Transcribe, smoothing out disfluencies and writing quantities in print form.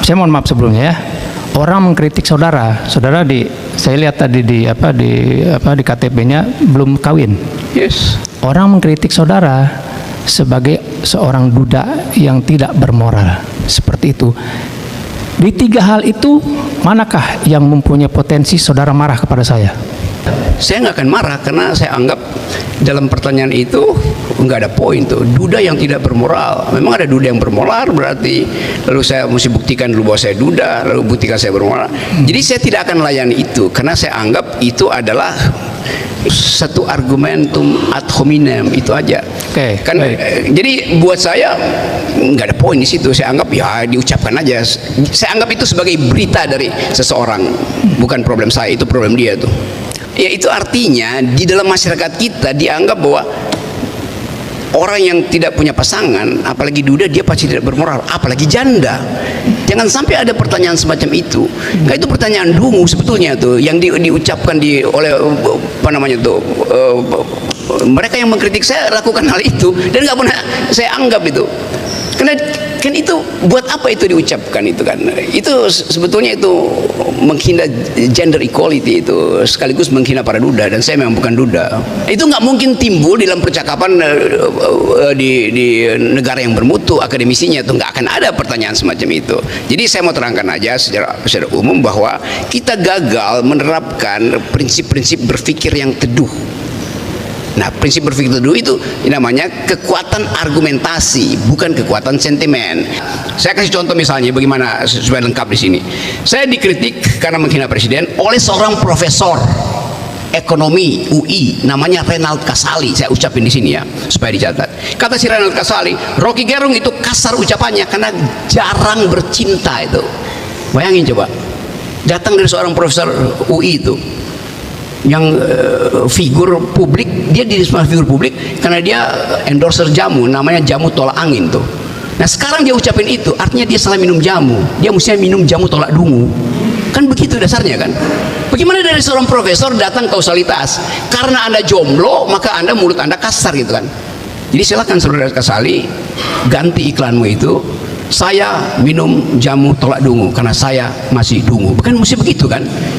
saya mohon maaf sebelumnya ya. Orang mengkritik saudara saya lihat tadi di KTP-nya belum kawin. Yes. Orang mengkritik saudara sebagai seorang duda yang tidak bermoral. Seperti itu. Di 3 hal itu, manakah yang mempunyai potensi saudara marah kepada saya? Saya nggak akan marah karena saya anggap dalam pertanyaan itu nggak ada poin tuh. Duda yang tidak bermoral. Memang ada duda yang bermoral berarti lalu saya mesti buktikan dulu bahwa saya duda, lalu buktikan saya bermoral. Jadi saya tidak akan layani itu karena saya anggap itu adalah satu argumentum ad hominem, itu aja. Oke, Kan jadi buat saya nggak ada poin di situ. Saya anggap ya diucapkan aja. Saya anggap itu sebagai berita dari seseorang, bukan problem saya, itu problem dia tuh. Ya itu artinya di dalam masyarakat kita dianggap bahwa orang yang tidak punya pasangan, apalagi duda, dia pasti tidak bermoral, apalagi janda. Jangan sampai ada pertanyaan semacam itu. Nah, itu pertanyaan dungu sebetulnya tuh yang diucapkan oleh apa namanya tuh mereka yang mengkritik saya lakukan hal itu dan nggak pernah saya anggap itu. Karena kan itu buat apa itu diucapkan itu kan? Itu sebetulnya itu menghina gender equality, itu sekaligus menghina para duda, dan saya memang bukan duda. Itu nggak mungkin timbul dalam percakapan di negara yang bermutu akademisinya, itu nggak akan ada pertanyaan semacam itu. Jadi saya mau terangkan aja secara umum bahwa kita gagal menerapkan prinsip-prinsip berpikir yang teduh. Nah, prinsip berpikir teduh itu namanya kekuatan argumentasi, bukan kekuatan sentimen. Saya kasih contoh misalnya bagaimana supaya lengkap di sini. Saya dikritik karena menghina presiden oleh seorang profesor ekonomi UI namanya Renald Kasali. Saya ucapin di sini ya supaya dicatat. Kata si Renald Kasali, Rocky Gerung itu kasar ucapannya karena jarang bercinta itu. Bayangin coba, datang dari seorang profesor UI itu yang figur publik, dia di figur publik karena dia endorser jamu namanya jamu tolak angin tuh. Nah sekarang dia ucapin itu artinya dia salah minum jamu, dia mestinya minum jamu tolak dungu, kan begitu dasarnya kan. Bagaimana dari seorang profesor datang kausalitas, karena anda jomblo maka anda mulut anda kasar gitu kan. Jadi silakan saudara Kasali ganti iklanmu itu, saya minum jamu tolak dungu karena saya masih dungu, bukan mesti begitu kan.